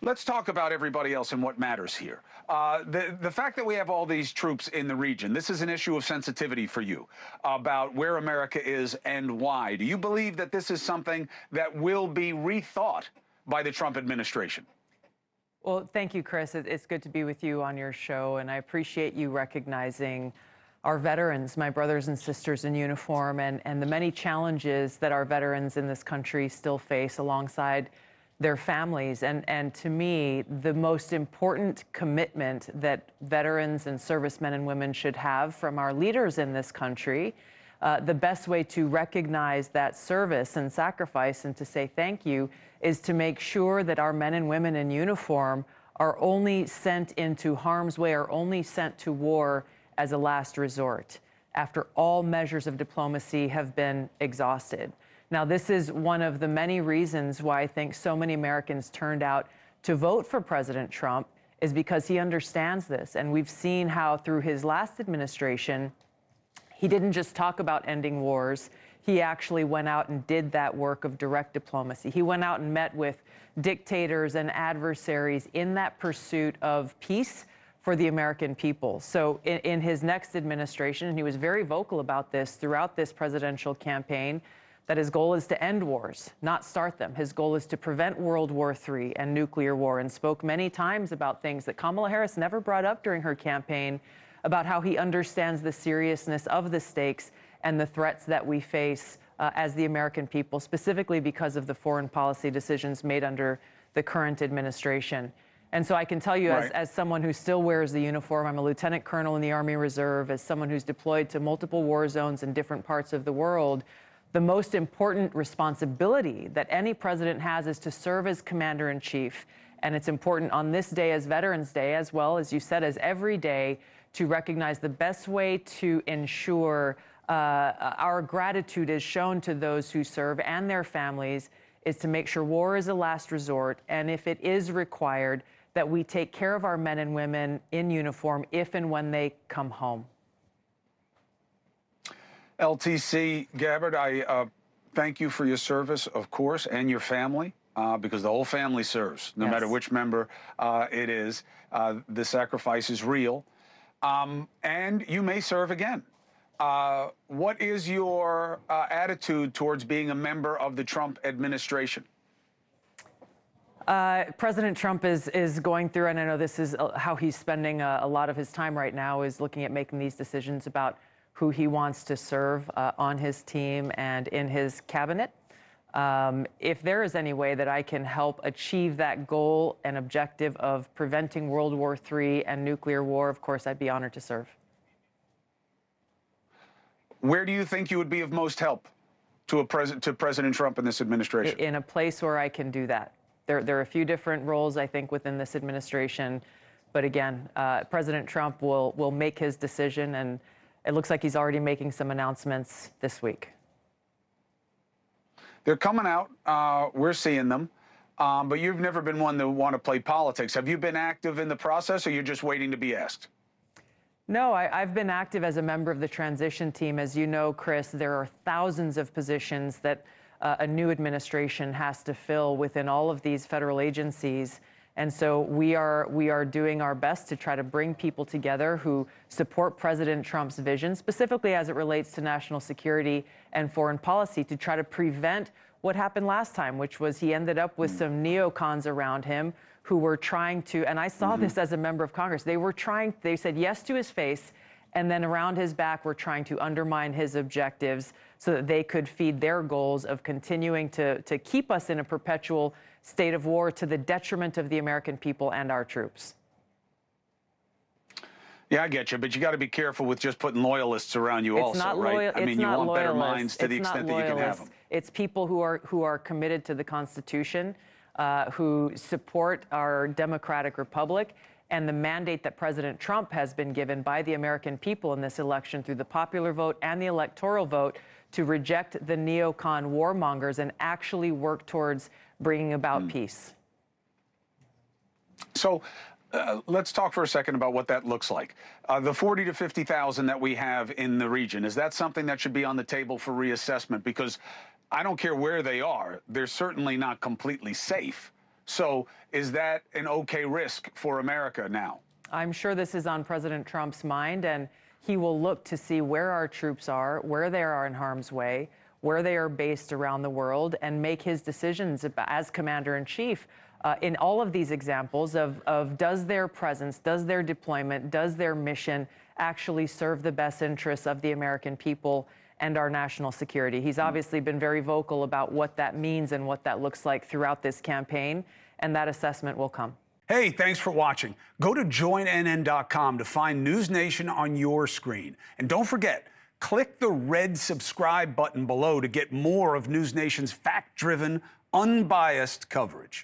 Let's talk about everybody else and what matters here. The fact that we have all these troops in the region, this is an issue of sensitivity for you about where America is and why. Do you believe that this is something that will be rethought by the Trump administration? Well, thank you, Chris. It's good to be with you on your show, and I appreciate you recognizing our veterans, my brothers and sisters in uniform, and the many challenges that our veterans in this country still face alongside their families. And to me, the most important commitment that veterans and servicemen and women should have from our leaders in this country, the best way to recognize that service and sacrifice and to say thank you is to make sure that our men and women in uniform are only sent into harm's way, are only sent to war as a last resort, after all measures of diplomacy have been exhausted. Now, this is one of the many reasons why I think so many Americans turned out to vote for President Trump, is because he understands this. And we've seen how through his last administration, he didn't just talk about ending wars. He actually went out and did that work of direct diplomacy. He went out and met with dictators and adversaries in that pursuit of peace for the American people. So in his next administration, and he was very vocal about this throughout this presidential campaign, that his goal is to end wars, not start them. His goal is to prevent World War III and nuclear war, and spoke many times about things that Kamala Harris never brought up during her campaign, about how he understands the seriousness of the stakes and the threats that we face as the American people, specifically because of the foreign policy decisions made under the current administration. And so I can tell you, as someone who still wears the uniform, I'm a lieutenant colonel in the Army Reserve, as someone who's deployed to multiple war zones in different parts of the world, the most important responsibility that any president has is to serve as commander-in-chief. And it's important on this day as Veterans Day, as well as you said, as every day, to recognize the best way to ensure our gratitude is shown to those who serve and their families is to make sure war is a last resort, and if it is required, that we take care of our men and women in uniform if and when they come home. LTC Gabbard, I thank you for your service, of course, and your family, because the whole family serves, no matter which member it is. The sacrifice is real, and you may serve again. What is your attitude towards being a member of the Trump administration? President Trump is going through, and I know this is how he's spending a lot of his time right now, is looking at making these decisions about who he wants to serve on his team and in his cabinet. If there is any way that I can help achieve that goal and objective of preventing World War III and nuclear war, of course, I'd be honored to serve. Where do you think you would be of most help to President Trump and this administration? In a place where I can do that. There are a few different roles, I think, within this administration. But again, President Trump will make his decision, and it looks like he's already making some announcements this week. They're coming out. We're seeing them. But you've never been one to want to play politics. Have you been active in the process, or you're just waiting to be asked? No, I've been active as a member of the transition team. As you know, Chris, there are thousands of positions that a new administration has to fill within all of these federal agencies. And so we are doing our best to try to bring people together who support President Trump's vision, specifically as it relates to national security and foreign policy, to try to prevent what happened last time, which was he ended up with some neocons around him who were trying to, and I saw this as a member of Congress, they said yes to his face, and then around his back were trying to undermine his objectives so that they could feed their goals of continuing to keep us in a perpetual state of war to the detriment of the American people and our troops. Yeah, I get you, but you got to be careful with just putting loyalists around you right? I mean, you want better minds to the extent that you can have them. It's people who are committed to the Constitution, who support our democratic republic, and the mandate that President Trump has been given by the American people in this election through the popular vote and the electoral vote to reject the neocon warmongers and actually work towards bringing about peace. So let's talk for a second about what that looks like. The 40 to 50,000 that we have in the region, is that something that should be on the table for reassessment? Because I don't care where they are, they're certainly not completely safe. So is that an okay risk for America now? I'm sure this is on President Trump's mind, and he will look to see where our troops are, where they are in harm's way, where they are based around the world, and make his decisions as commander-in-chief in all of these examples of does their presence, does their deployment, does their mission actually serve the best interests of the American people and our national security. He's obviously been very vocal about what that means and what that looks like throughout this campaign, and that assessment will come. Hey, thanks for watching. Go to joinnn.com to find NewsNation on your screen. And don't forget, click the red subscribe button below to get more of NewsNation's fact-driven, unbiased coverage.